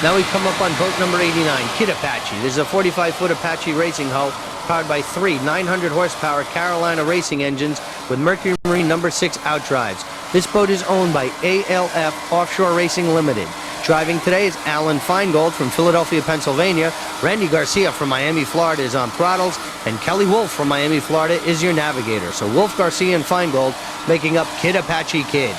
Now we come up on boat number 89, Kid Apache. This is a 45-foot Apache racing hull powered by three 900-horsepower Carolina racing engines with Mercury Marine No. 6 outdrives. This boat is owned by ALF Offshore Racing Limited. Driving today is Alan Feingold from Philadelphia, Pennsylvania. Randy Garcia from Miami, Florida is on throttles, and Kelly Wolf from Miami, Florida is your navigator. So Wolf, Garcia, and Feingold making up Kid Apache Kid.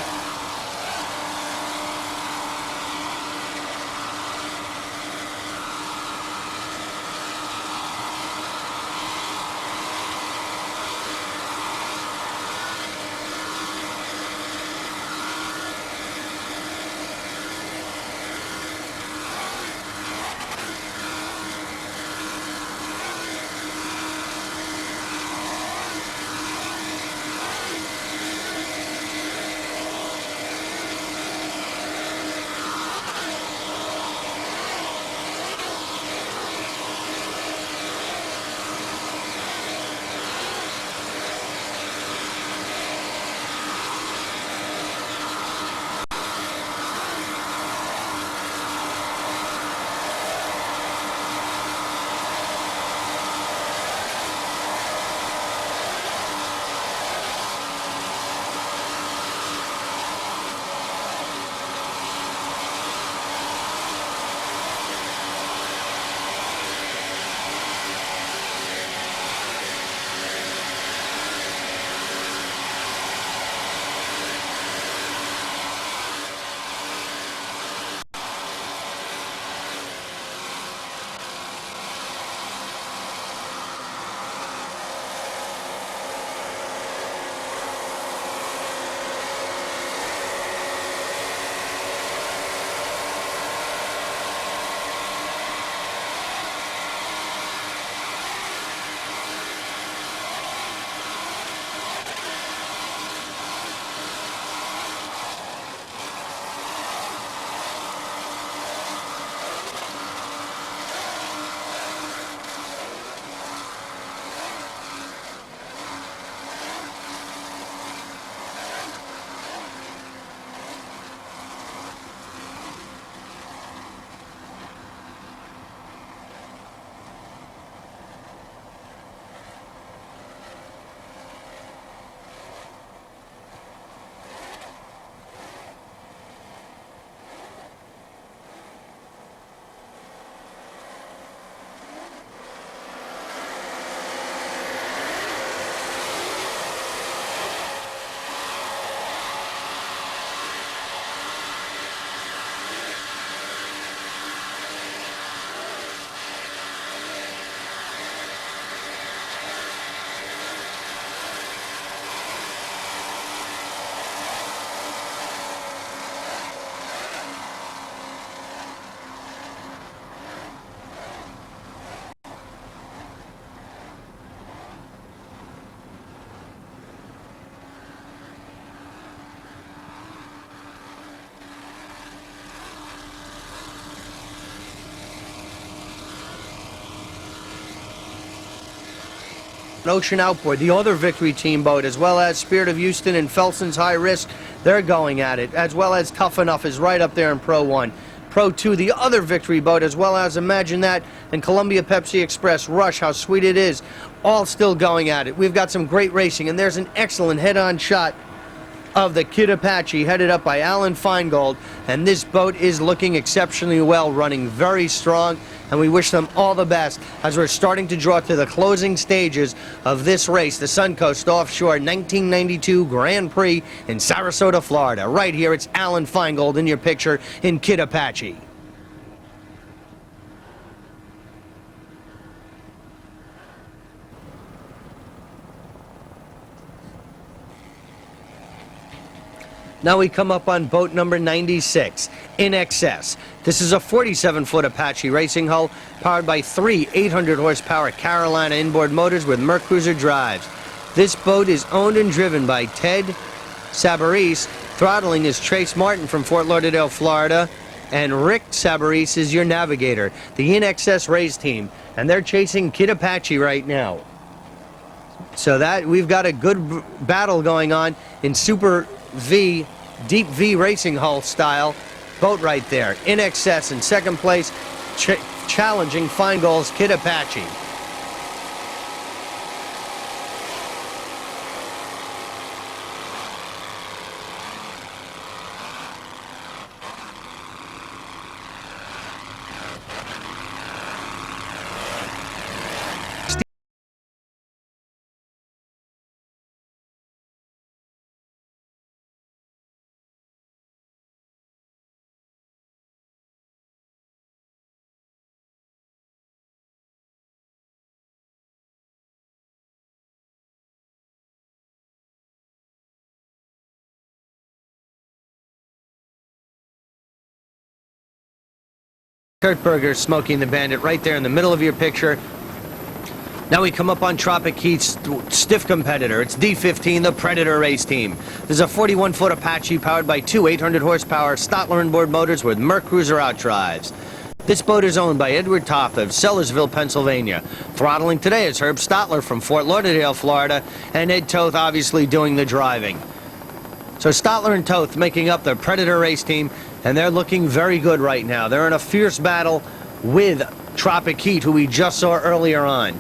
Ocean Outboard, the other Victory Team boat, as well as Spirit of Houston and Felson's High Risk, they're going at it, as well as Tough Enough is right up there in Pro 1. Pro 2, the other Victory boat, as well as Imagine That and Columbia Pepsi Express, Rush, how sweet it is, all still going at it. We've got some great racing, and there's an excellent head-on shot of the Kid Apache headed up by Alan Feingold, and this boat is looking exceptionally well, running very strong, and we wish them all the best as we're starting to draw to the closing stages of this race, the Suncoast Offshore 1992 Grand Prix in Sarasota, Florida. Right here, it's Alan Feingold in your picture in Kid Apache. Now we come up on boat number 96, In Excess. This is a 47-foot Apache racing hull powered by three 800-horsepower Carolina inboard motors with Mercruiser drives. This boat is owned and driven by Ted Sabarese. Throttling is Trace Martin from Fort Lauderdale, Florida. And Rick Sabarese is your navigator. The In Excess race team. And they're chasing Kid Apache right now. So that we've got a good battle going on in Super V, Deep V racing hull style boat right there. In excess in second place, challenging Feingold's Kid Apache. Kurt Berger smoking the Bandit right there in the middle of your picture. Now we come up on Tropic Heat's stiff competitor. It's D15, the Predator race team. There's a 41-foot Apache powered by two 800-horsepower Stotler inboard motors with Merc Cruiser outdrives. This boat is owned by Edward Toth of Sellersville, Pennsylvania. Throttling today is Herb Stotler from Fort Lauderdale, Florida, and Ed Toth obviously doing the driving. So Stotler and Toth making up the Predator race team, and they're looking very good right now. They're in a fierce battle with Tropic Heat, who we just saw earlier on.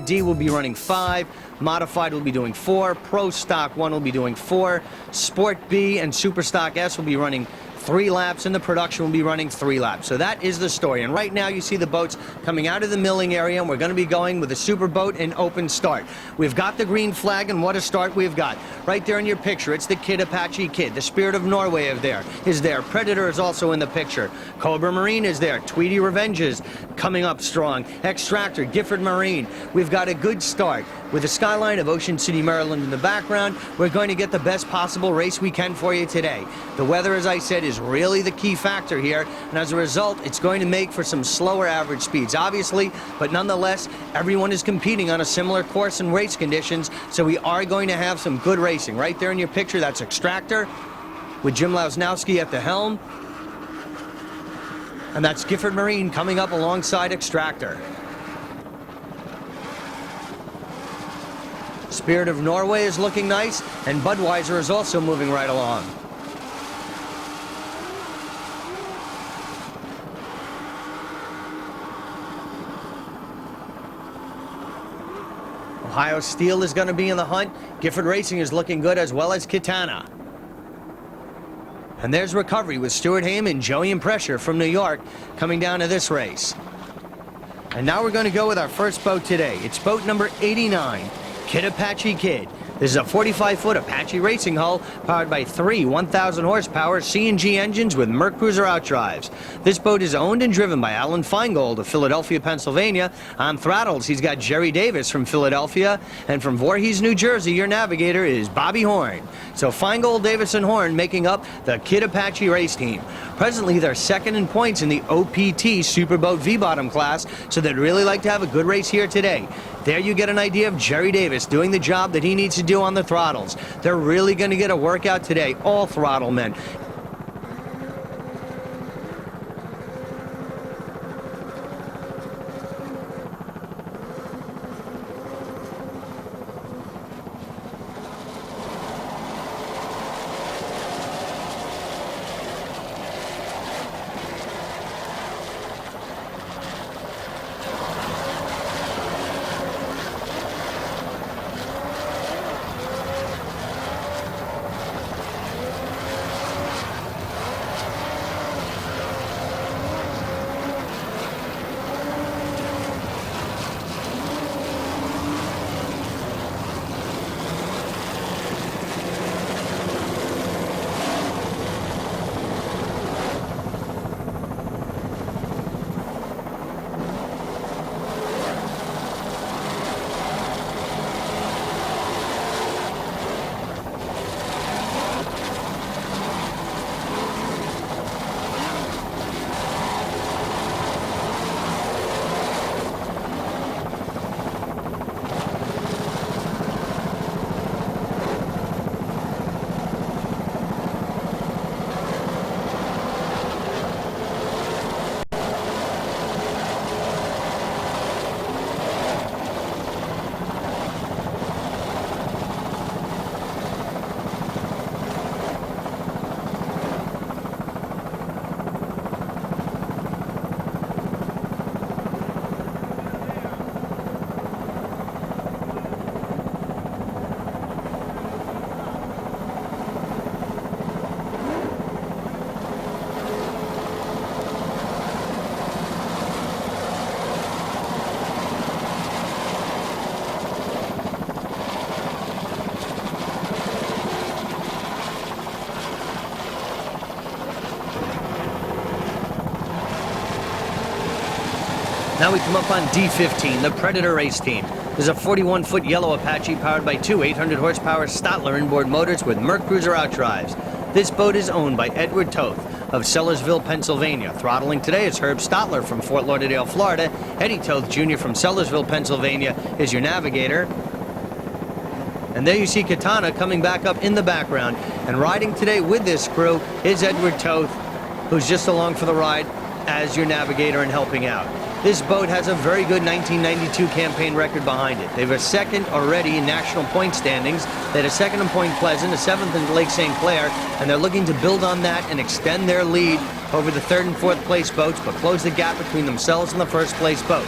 D will be running 5, Modified will be doing 4, Pro Stock 1 will be doing 4, Sport B and Super Stock S will be running 3 laps, and the production will be running 3 laps. So that is the story. And right now you see the boats coming out of the milling area, and we're going to be going with the super boat and open start. We've got the green flag, and what a start we've got. Right there in your picture, it's the Kid Apache Kid. The Spirit of Norway is there. Predator is also in the picture. Cobra Marine is there. Tweedy Revenge is coming up strong. Extractor, Gifford Marine. We've got a good start. With the skyline of Ocean City, Maryland in the background, we're going to get the best possible race we can for you today. The weather, as I said, is really the key factor here, and as a result, it's going to make for some slower average speeds, obviously, but nonetheless, everyone is competing on a similar course and race conditions, so we are going to have some good racing. Right there in your picture, that's Extractor, with Jim Lausnowski at the helm. And that's Gifford Marine coming up alongside Extractor. Spirit of Norway is looking nice, and Budweiser is also moving right along. Ohio Steel is going to be in the hunt. Gifford Racing is looking good, as well as Kitana. And there's Recovery with Stuart Haim and Joey and Pressure from New York coming down to this race. And now we're going to go with our first boat today. It's boat number 89, Kid Apache Kid. This is a 45-foot Apache racing hull powered by three 1,000 horsepower CNG engines with Merc Cruiser outdrives. This boat is owned and driven by Alan Feingold of Philadelphia, Pennsylvania. On throttles, he's got Jerry Davis from Philadelphia, and from Voorhees, New Jersey, your navigator is Bobby Horn. So Feingold, Davis, and Horn making up the Kid Apache race team. Presently, they're second in points in the OPT Superboat V-bottom class, so they'd really like to have a good race here today. There you get an idea of Jerry Davis doing the job that he needs to do on the throttles. They're really going to get a workout today, all throttle men. Now we come up on D15, the Predator race team. There's a 41-foot yellow Apache powered by two 800-horsepower Stotler inboard motors with Merc Cruiser outdrives. This boat is owned by Edward Toth of Sellersville, Pennsylvania. Throttling today is Herb Stotler from Fort Lauderdale, Florida. Eddie Toth Jr. from Sellersville, Pennsylvania is your navigator. And there you see Katana coming back up in the background. And riding today with this crew is Edward Toth, who's just along for the ride as your navigator and helping out. This boat has a very good 1992 campaign record behind it. They were second already in national point standings. They had a second in Point Pleasant, a seventh in Lake St. Clair, and they're looking to build on that and extend their lead over the third and fourth place boats, but close the gap between themselves and the first place boat.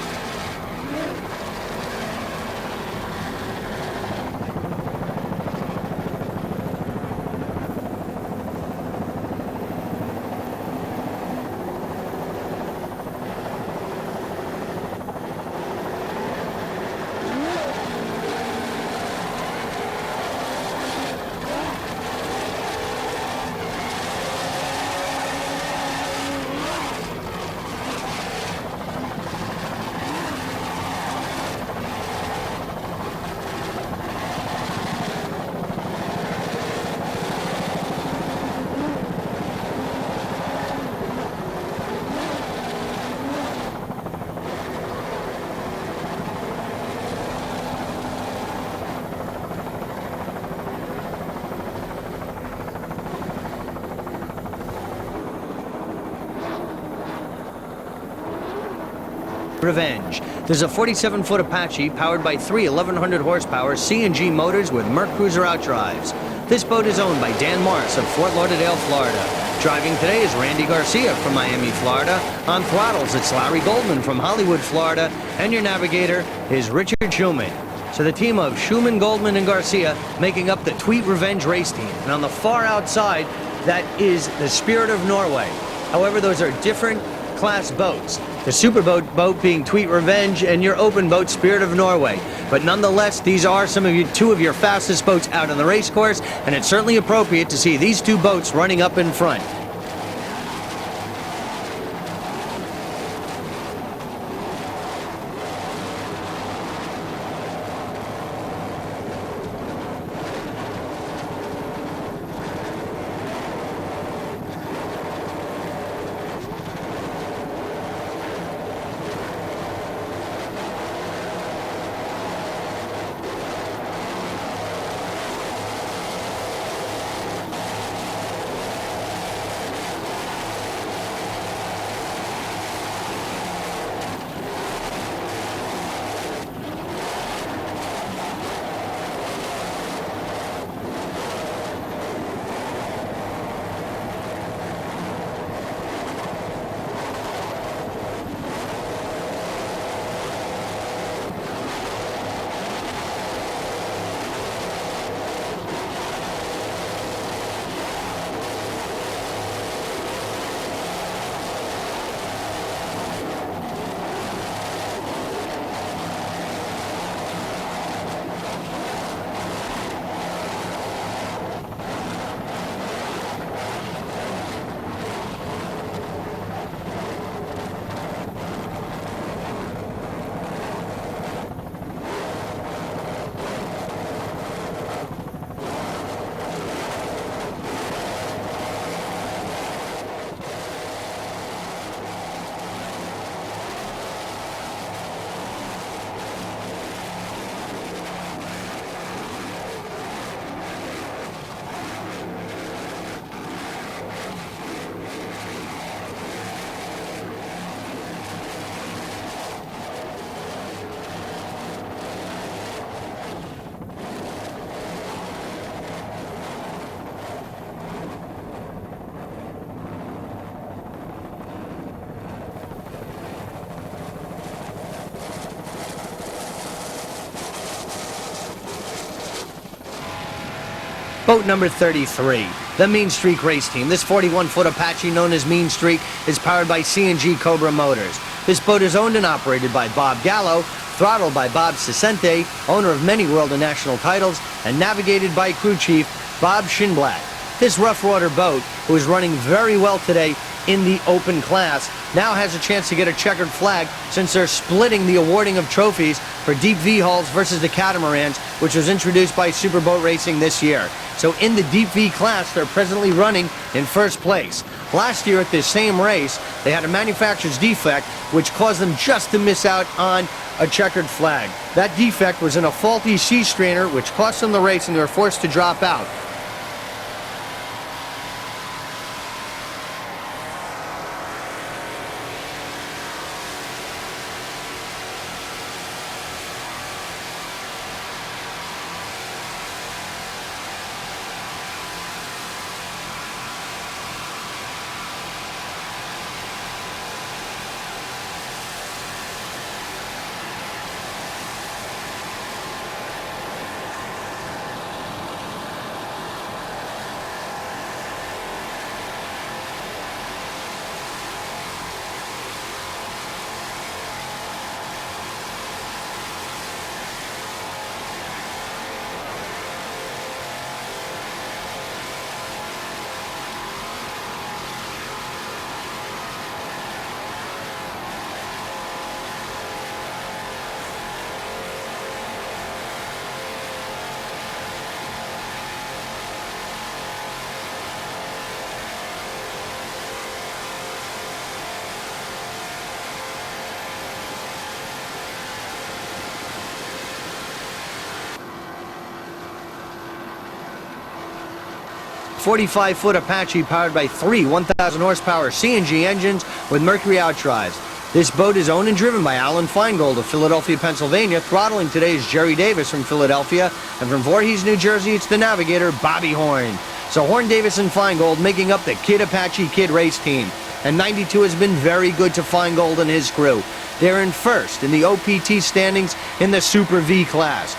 Revenge. There's a 47-foot Apache powered by three 1100 horsepower CNG motors with Merc Cruiser outdrives. This boat is owned by Dan Morris of Fort Lauderdale, Florida. Driving today is Randy Garcia from Miami, Florida. On throttles, it's Larry Goldman from Hollywood, Florida. And your navigator is Richard Schumann. So the team of Schumann, Goldman, and Garcia making up the Tweet Revenge race team. And on the far outside, that is the Spirit of Norway. However, those are different class boats. The Superboat boat being Tweet Revenge and your open boat Spirit of Norway. But nonetheless, these are two of your fastest boats out on the race course, and it's certainly appropriate to see these two boats running up in front. Boat number 33, the Mean Streak race team. This 41-foot Apache, known as Mean Streak, is powered by CNG Cobra motors. This boat is owned and operated by Bob Gallo, throttled by Bob Cicente, owner of many world and national titles, and navigated by crew chief Bob Shinblatt. This rough water boat, who is running very well today in the open class, now has a chance to get a checkered flag since they're splitting the awarding of trophies for deep V-hulls versus the catamarans, which was introduced by Superboat Racing this year. So in the deep V class, they're presently running in first place. Last year at this same race, they had a manufacturer's defect, which caused them just to miss out on a checkered flag. That defect was in a faulty sea strainer, which cost them the race, and they were forced to drop out. A 45-foot Apache powered by three 1,000 horsepower CNG engines with Mercury outdrives. This boat is owned and driven by Alan Feingold of Philadelphia, Pennsylvania. Throttling today is Jerry Davis from Philadelphia. And from Voorhees, New Jersey, it's the navigator, Bobby Horn. So Horn, Davis, and Feingold making up the Kid Apache Kid race team. And 92 has been very good to Feingold and his crew. They're in first in the OPT standings in the Super V class.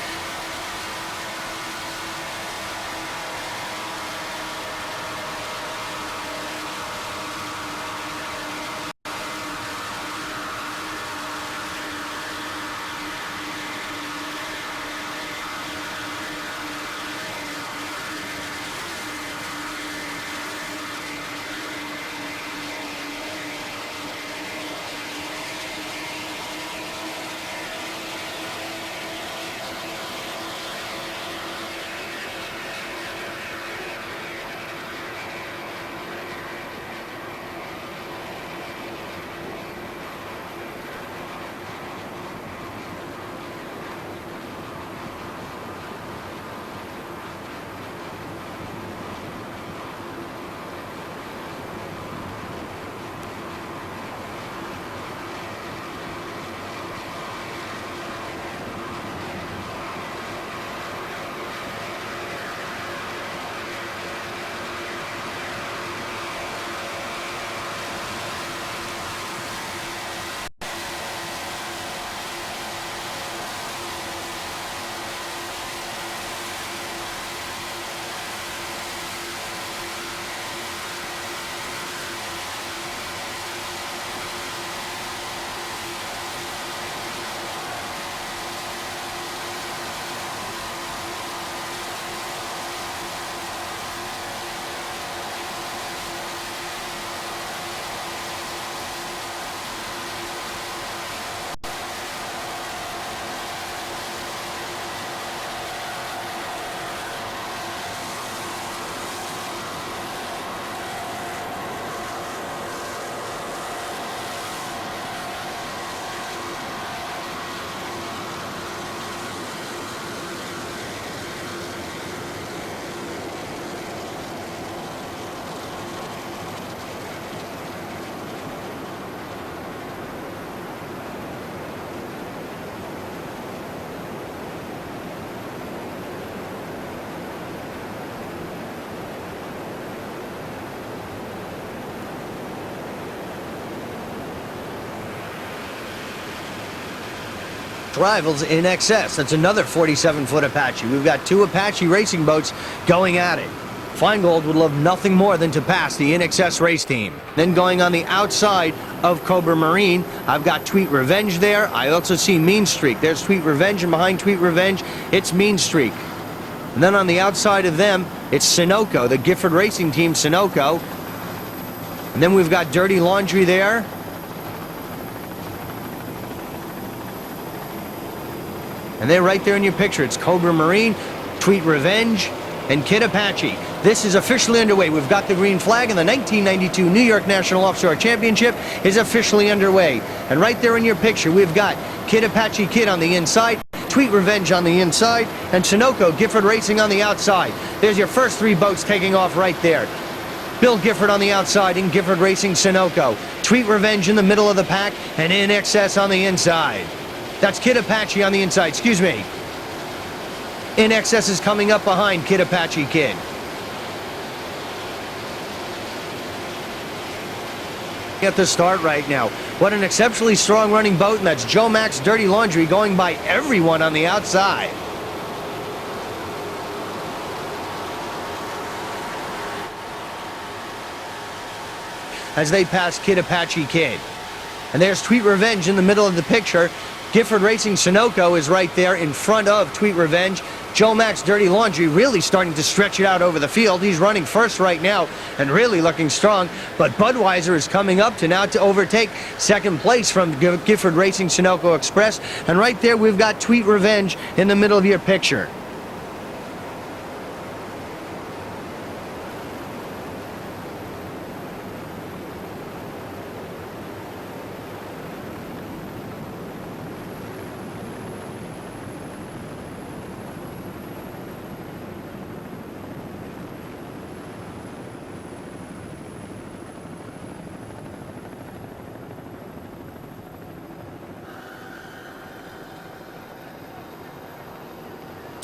Rivals in excess. That's another 47-foot Apache. We've got two Apache racing boats going at it. Feingold would love nothing more than to pass the In Excess race team. Then going on the outside of Cobra Marine, I've got Tweet Revenge there. I also see Mean Streak. There's Tweet Revenge, and behind Tweet Revenge, it's Mean Streak. And then on the outside of them, it's Sunoco, the Gifford Racing Team Sunoco. And then we've got Dirty Laundry there. And they're right there in your picture. It's Cobra Marine, Tweet Revenge, and Kid Apache. This is officially underway. We've got the green flag, and the 1992 New York National Offshore Championship is officially underway. And right there in your picture, we've got Kid Apache Kid on the inside, Tweet Revenge on the inside, and Sunoco Gifford Racing on the outside. There's your first three boats taking off right there. Bill Gifford on the outside and Gifford Racing Sunoco. Tweet Revenge in the middle of the pack, and In Excess on the inside. That's Kid Apache on the inside, excuse me. In Excess is coming up behind Kid Apache Kid. At the start right now. What an exceptionally strong running boat, and that's Joe Mack's Dirty Laundry going by everyone on the outside. As they pass Kid Apache Kid. And there's Tweet Revenge in the middle of the picture. Gifford Racing Sunoco is right there in front of Tweet Revenge. Joe Mack's Dirty Laundry really starting to stretch it out over the field. He's running first right now and really looking strong. But Budweiser is coming up to now to overtake second place from Gifford Racing Sunoco Express. And right there we've got Tweet Revenge in the middle of your picture.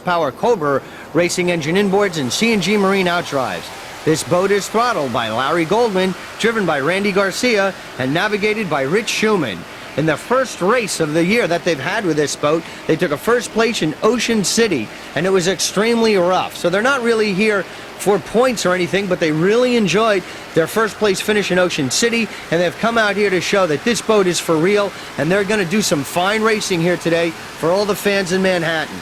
horsepower Cobra racing engine inboards and C&G Marine outdrives. This boat is throttled by Larry Goldman, driven by Randy Garcia, and navigated by Rich Schumann. In the first race of the year that they've had with this boat, they took a first place in Ocean City, and it was extremely rough. So they're not really here for points or anything, but they really enjoyed their first place finish in Ocean City, and they've come out here to show that this boat is for real, and they're going to do some fine racing here today for all the fans in Manhattan.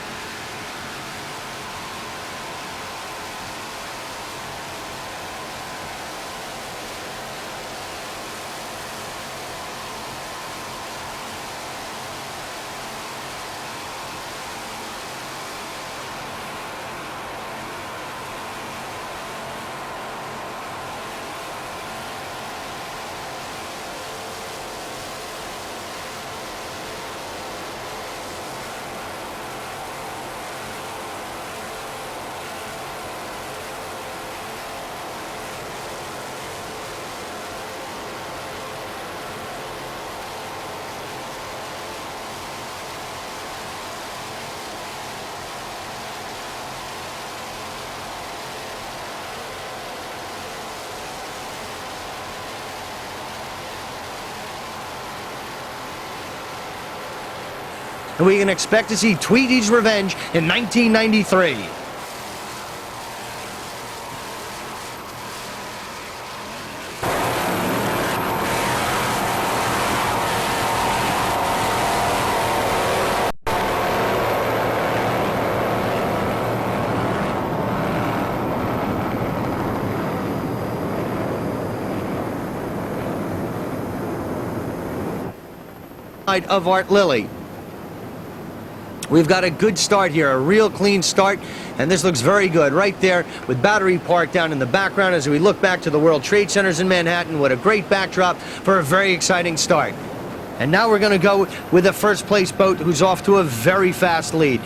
And we can expect to see Tweety's revenge in 1993. Of Art Lily. We've got a good start here, a real clean start, and this looks very good right there with Battery Park down in the background as we look back to the World Trade Centers in Manhattan. What a great backdrop for a very exciting start. And now we're going to go with a first place boat who's off to a very fast lead.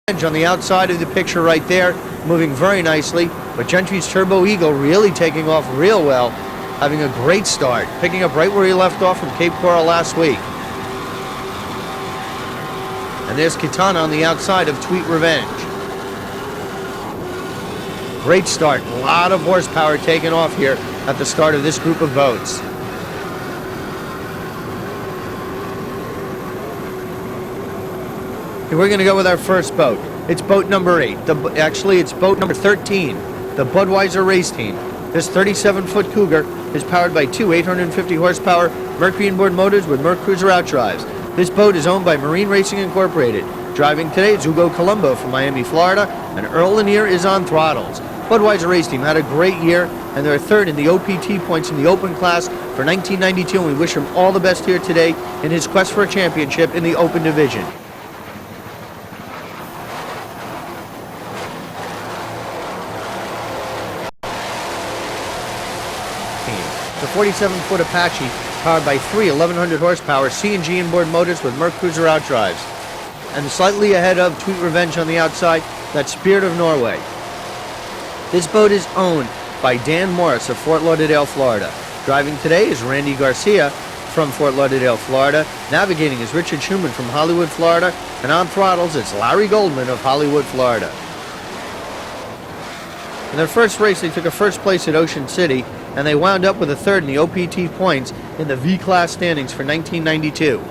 On the outside of the picture right there, moving very nicely, but Gentry's Turbo Eagle really taking off real well, having a great start, picking up right where he left off from Cape Coral last week. And there's Katana on the outside of Tweet Revenge. Great start, a lot of horsepower taken off here at the start of this group of boats. We're going to go with our first boat. It's boat number 8. Actually, it's boat number 13, the Budweiser Race Team. This 37-foot Cougar is powered by two 850 horsepower Mercury inboard motors with Mercruiser outdrives. This boat is owned by Marine Racing Incorporated. Driving today is Hugo Colombo from Miami, Florida, and Earl Lanier is on throttles. Budweiser Race Team had a great year, and they're third in the OPT points in the Open class for 1992, and we wish him all the best here today in his quest for a championship in the Open division. The 47-foot Apache, powered by three 1100 horsepower C&G inboard motors with Mercruiser outdrives. And slightly ahead of Tweet Revenge on the outside, that's Spirit of Norway. This boat is owned by Dan Morris of Fort Lauderdale, Florida. Driving today is Randy Garcia from Fort Lauderdale, Florida. Navigating is Richard Schumann from Hollywood, Florida. And on throttles, it's Larry Goldman of Hollywood, Florida. In their first race, they took a first place at Ocean City, and they wound up with a third in the OPT points in the V-Class standings for 1992.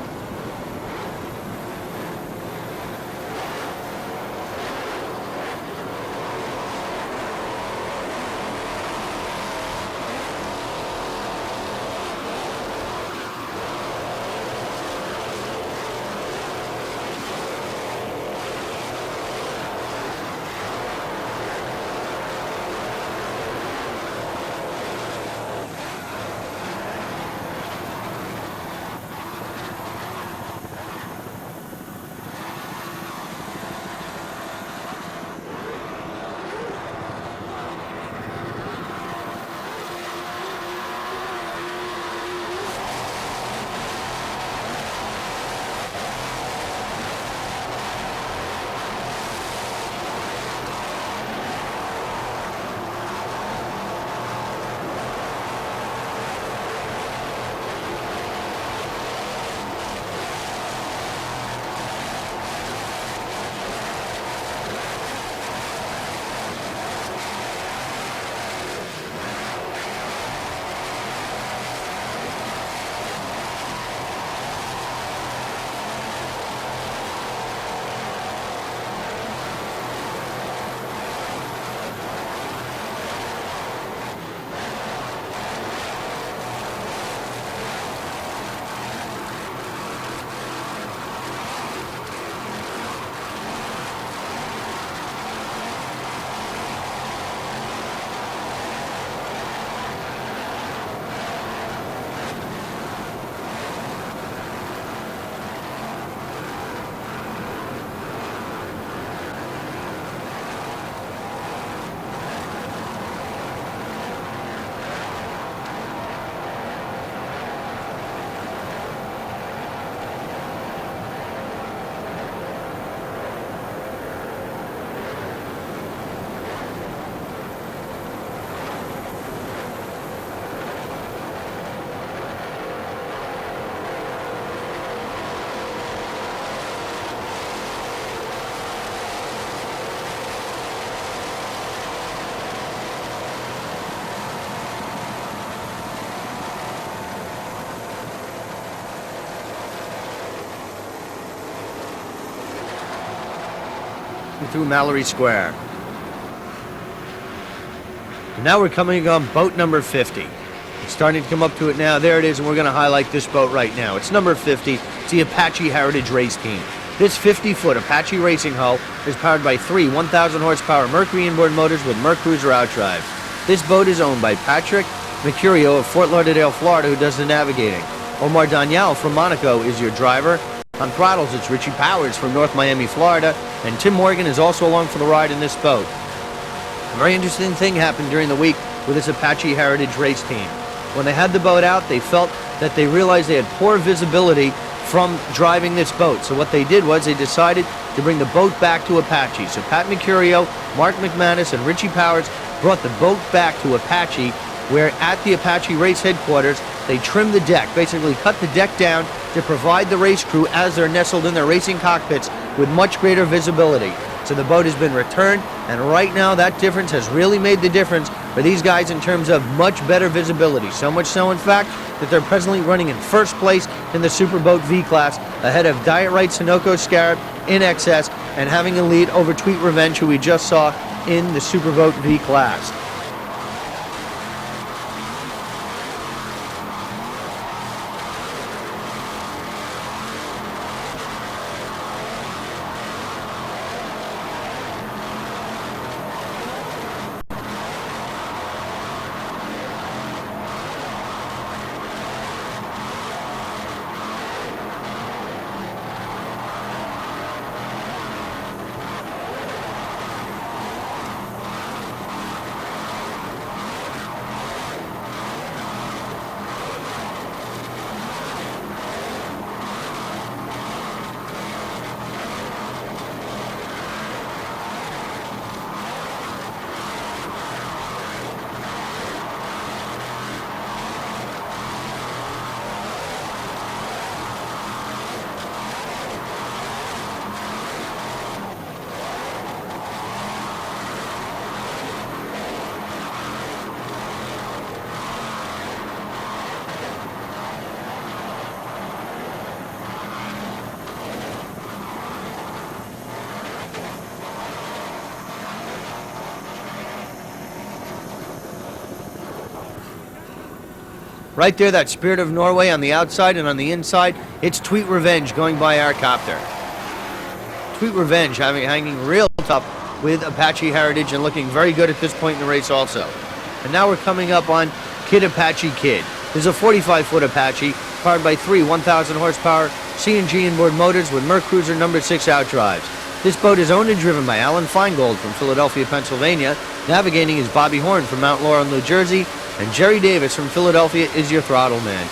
Through Mallory Square. And now we're coming on boat number 50. It's starting to come up to it now. There it is, and we're going to highlight this boat right now. It's number 50. It's the Apache Heritage Race Team. This 50-foot Apache racing hull is powered by three 1,000 horsepower Mercury inboard motors with Mercruiser outdrive. This boat is owned by Patrick Mercurio of Fort Lauderdale, Florida, who does the navigating. Omar Daniel from Monaco is your driver. On throttles, it's Richie Powers from North Miami, Florida, and Tim Morgan is also along for the ride in this boat. A very interesting thing happened during the week with this Apache Heritage Race Team. When they had the boat out, they felt that they realized they had poor visibility from driving this boat. So what they did was they decided to bring the boat back to Apache. So Pat Mercurio, Mark McManus, and Richie Powers brought the boat back to Apache, where at the Apache race headquarters, they trimmed the deck, basically cut the deck down to provide the race crew as they're nestled in their racing cockpits with much greater visibility. So the boat has been returned, and right now that difference has really made the difference for these guys in terms of much better visibility. So much so, in fact, that they're presently running in first place in the Superboat V class, ahead of Diet Right Sunoco Scarab in excess, and having a lead over Tweet Revenge, who we just saw in the Superboat V class. Right there, that Spirit of Norway on the outside, and on the inside, it's Tweet Revenge going by our copter. Tweet Revenge hanging real tough with Apache Heritage and looking very good at this point in the race also. And now we're coming up on Kid Apache Kid. This is a 45-foot Apache powered by three 1,000 horsepower CNG inboard motors with Merc Cruiser number 6 outdrives. This boat is owned and driven by Alan Feingold from Philadelphia, Pennsylvania. Navigating is Bobby Horn from Mount Laurel, New Jersey. And Jerry Davis from Philadelphia is your throttle man.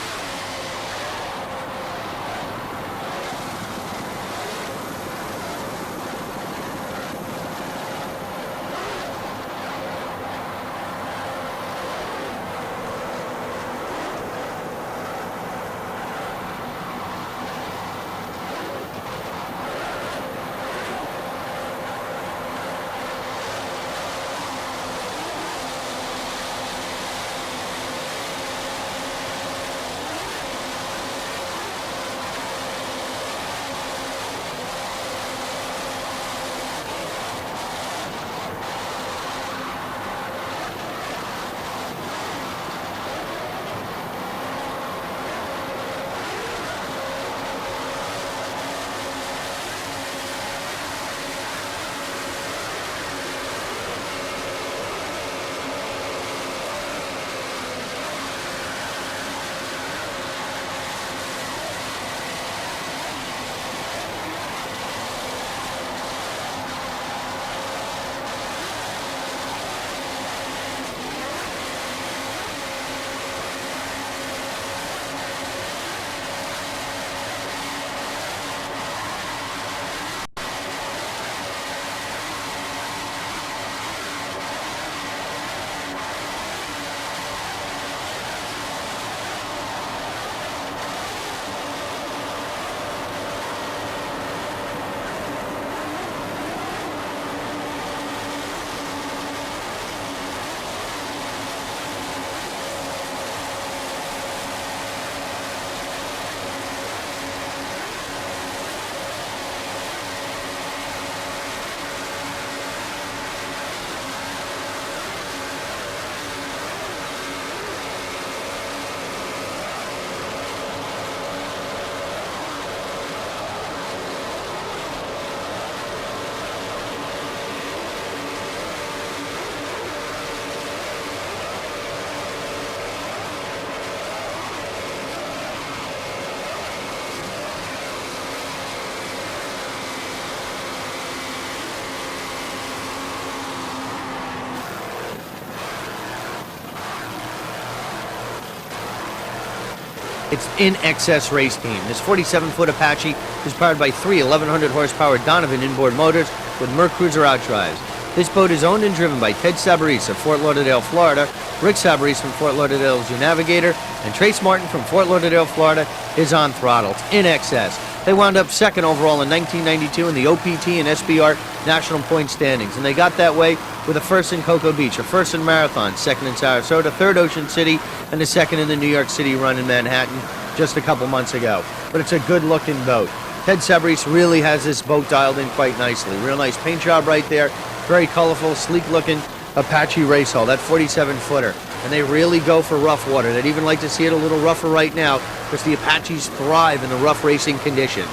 It's in excess race team. This 47-foot Apache is powered by three 1100 horsepower Donovan inboard motors with Merc Cruiser outdrives. This boat is owned and driven by Ted Sabarese of Fort Lauderdale, Florida. Rick Sabarese from Fort Lauderdale is your navigator, and Trace Martin from Fort Lauderdale, Florida is on throttle. It's in excess. They wound up second overall in 1992 in the OPT and SBR national point standings, and they got that way with a first in Cocoa Beach, a first in Marathon, second in Sarasota, third Ocean City, and a second in the New York City run in Manhattan just a couple months ago. But it's a good-looking boat. Ted Sabarese really has this boat dialed in quite nicely. Real nice paint job right there. Very colorful, sleek-looking Apache race hull, that 47-footer. And they really go for rough water. They'd even like to see it a little rougher right now because the Apaches thrive in the rough racing conditions.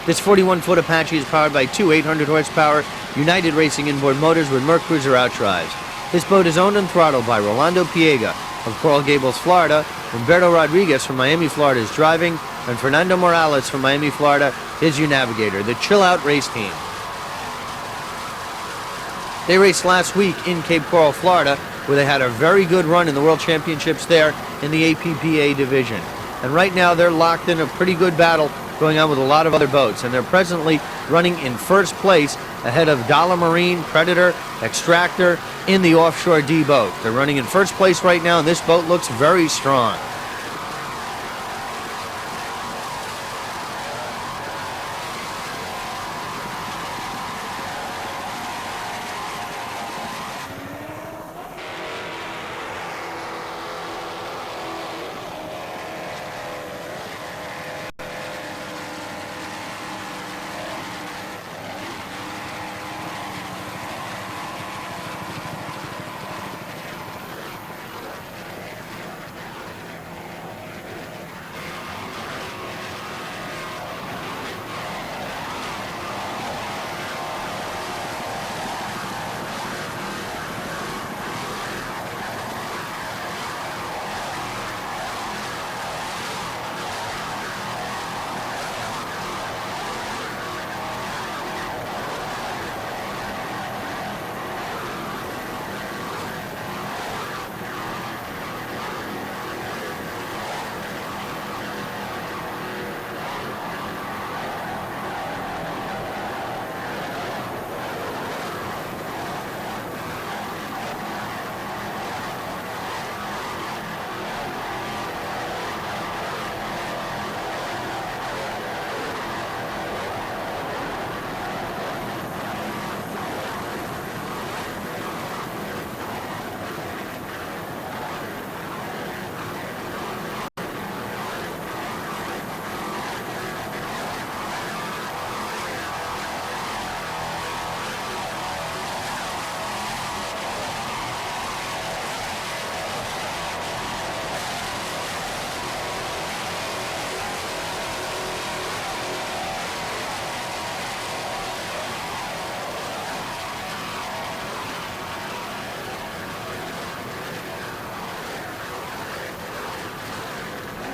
This 41-foot Apache is powered by two 800 horsepower United Racing inboard motors with Merc Cruiser outdrives. This boat is owned and throttled by Rolando Piega of Coral Gables, Florida. Humberto Rodriguez from Miami, Florida is driving, and Fernando Morales from Miami, Florida is your navigator. The Chill Out race team. They raced last week in Cape Coral, Florida, where they had a very good run in the World Championships there in the APPA division. And right now they're locked in a pretty good battle going on with a lot of other boats, and they're presently running in first place ahead of Dollar Marine, Predator, Extractor in the Offshore D boat. They're running in first place right now, and this boat looks very strong.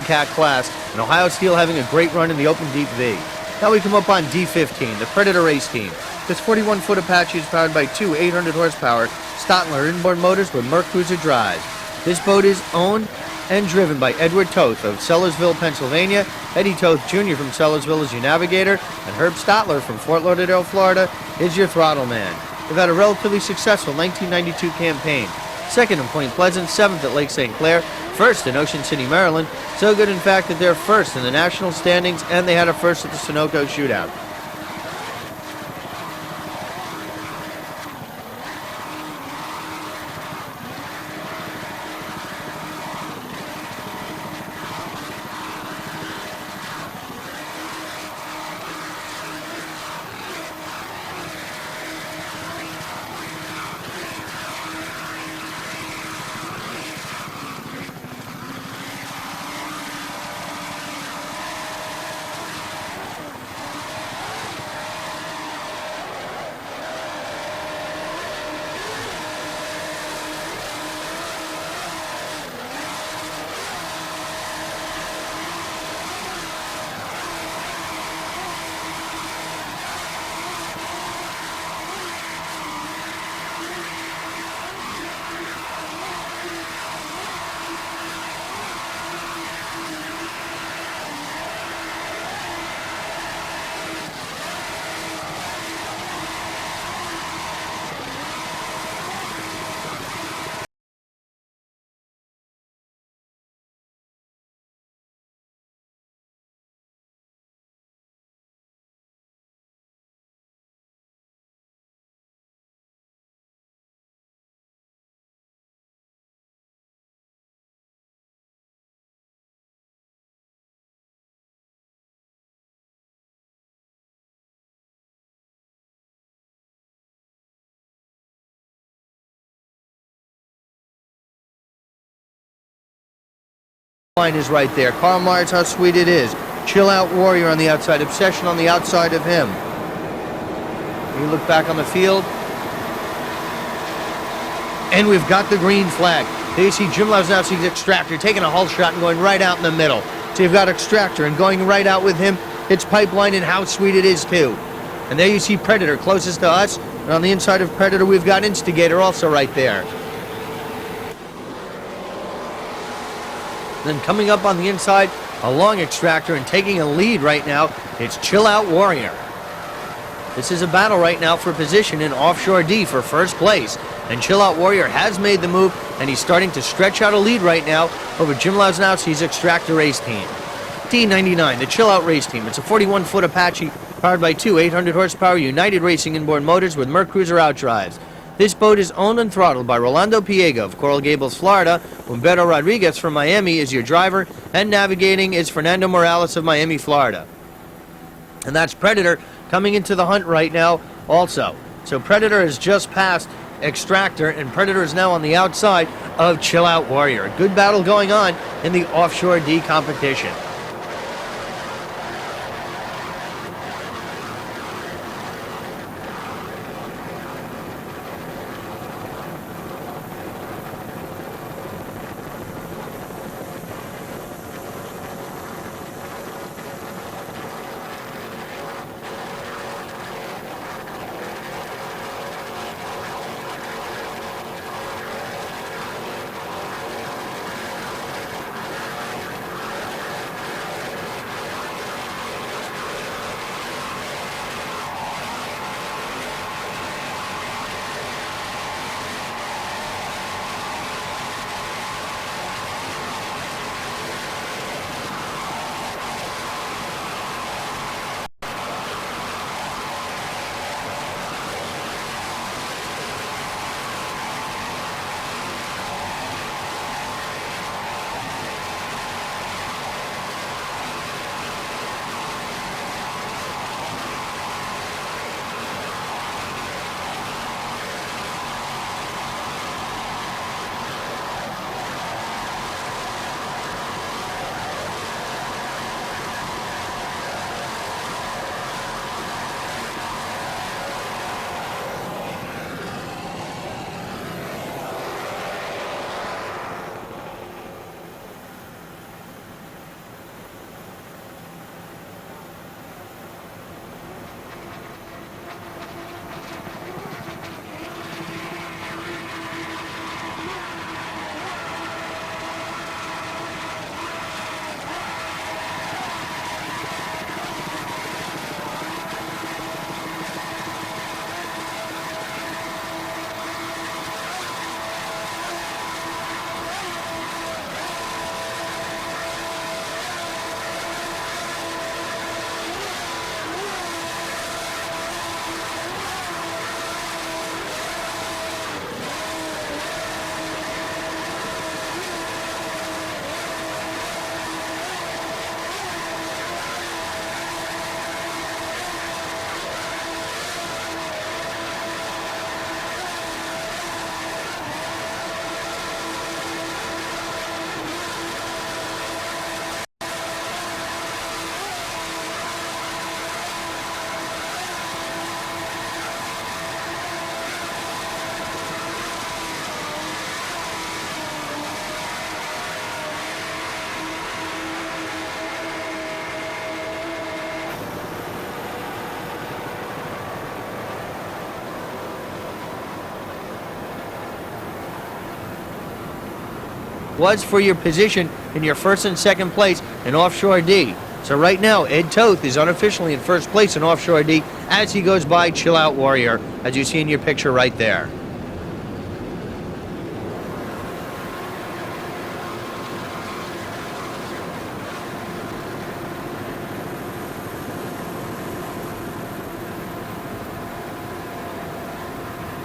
Cat class, and Ohio Steel having a great run in the Open Deep V. Now we come up on D15, the Predator race team. This 41-foot Apache is powered by two 800-horsepower Stadler inboard motors with Merc Cruiser drives. This boat is owned and driven by Edward Toth of Sellersville, Pennsylvania. Eddie Toth Jr. from Sellersville is your navigator, and Herb Stadler from Fort Lauderdale, Florida is your throttle man. They've had a relatively successful 1992 campaign. Second in Point Pleasant, seventh at Lake St. Clair, first in Ocean City, Maryland. So good, in fact, that they're first in the national standings, and they had a first at the Sunoco Shootout. Line is right there. Karl Myers, how sweet it is. Chill Out Warrior on the outside. Obsession on the outside of him. You look back on the field, and we've got the green flag. There you see Jim Lasnowski's Extractor taking a hull shot and going right out in the middle. So you've got Extractor and going right out with him. It's Pipeline, and how sweet it is too. And there you see Predator closest to us. And on the inside of Predator, we've got Instigator also right there. Then coming up on the inside, a long Extractor, and taking a lead right now, it's Chill Out Warrior. This is a battle right now for position in Offshore D for first place. And Chill Out Warrior has made the move, and he's starting to stretch out a lead right now over Jim Lasnowski's Extractor race team. D99, the Chill Out race team. It's a 41-foot Apache powered by two 800-horsepower United Racing inboard motors with Merc Cruiser outdrives. This boat is owned and throttled by Rolando Piega of Coral Gables, Florida. Humberto Rodriguez from Miami is your driver, and navigating is Fernando Morales of Miami, Florida. And that's Predator coming into the hunt right now also. So Predator has just passed Extractor, and Predator is now on the outside of Chill Out Warrior. A good battle going on in the Offshore D competition. was for your position in your first and second place in Offshore D. So right now, Ed Toth is unofficially in first place in Offshore D as he goes by Chill Out Warrior, as you see in your picture right there.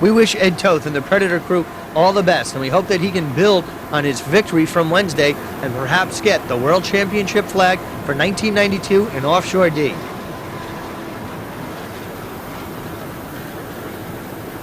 We wish Ed Toth and the Predator crew all the best, and we hope that he can build on his victory from Wednesday and perhaps get the World Championship flag for 1992 in Offshore D.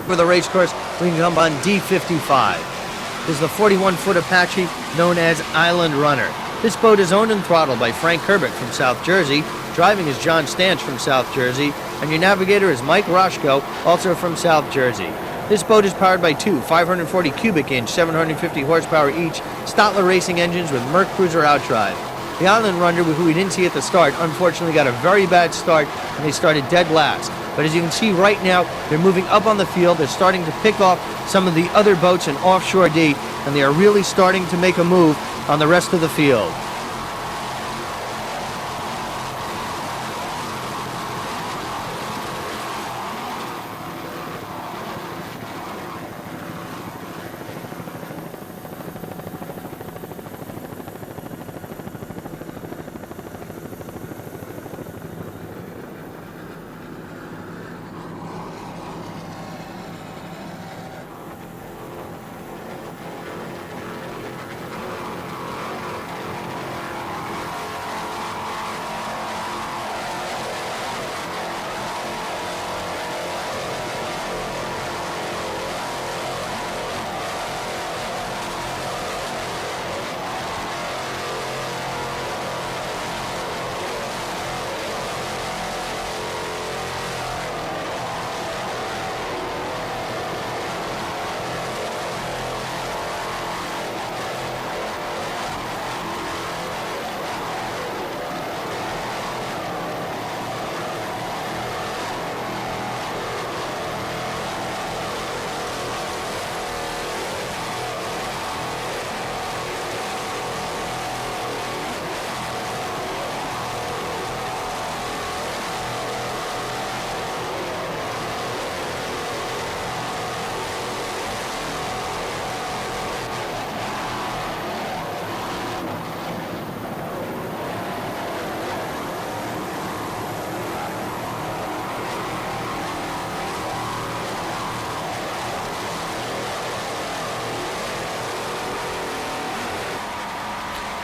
For the race course, we can come on D55. This is the 41-foot Apache known as Island Runner. This boat is owned and throttled by Frank Herbert from South Jersey. Driving is John Stanch from South Jersey, and your navigator is Mike Roshko, also from South Jersey. This boat is powered by two 540 cubic inch, 750 horsepower each Stotler racing engines with Merc Cruiser outdrive. The Island Runner, who we didn't see at the start, unfortunately got a very bad start and they started dead last. But as you can see right now, they're moving up on the field. They're starting to pick off some of the other boats in Offshore D, and they are really starting to make a move on the rest of the field.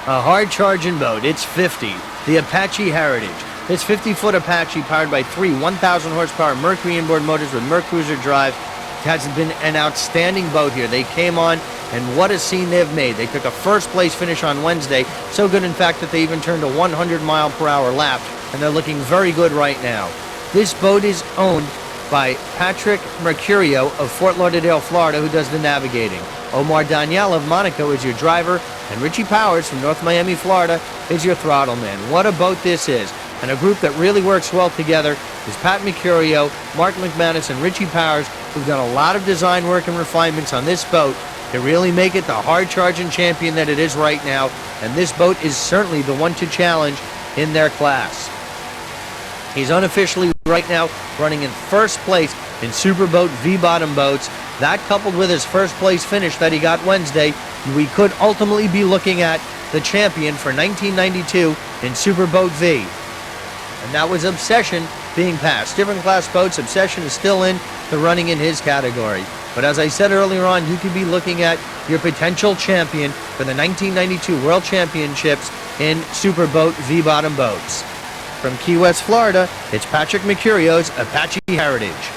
A hard-charging boat. It's 50. The Apache Heritage. This 50-foot Apache, powered by three 1,000-horsepower Mercury inboard motors with Merc Cruiser drive, has been an outstanding boat here. They came on, and what a scene they've made. They took a first-place finish on Wednesday, so good, in fact, that they even turned a 100-mile-per-hour lap, and they're looking very good right now. This boat is owned by Patrick Mercurio of Fort Lauderdale, Florida, who does the navigating. Omar Daniel of Monaco is your driver, and Richie Powers from North Miami, Florida, is your throttle man. What a boat this is. And a group that really works well together is Pat Mercurio, Mark McManus, and Richie Powers, who've done a lot of design work and refinements on this boat to really make it the hard-charging champion that it is right now. And this boat is certainly the one to challenge in their class. He's unofficially right now running in first place in Superboat V-bottom boats. That, coupled with his first place finish that he got Wednesday, we could ultimately be looking at the champion for 1992 in Superboat V. And that was Obsession being passed. Different class boats, Obsession is still in the running in his category. But as I said earlier on, you could be looking at your potential champion for the 1992 World Championships in Superboat V-bottom boats. From Key West, Florida, it's Patrick Mercurio's Apache Heritage.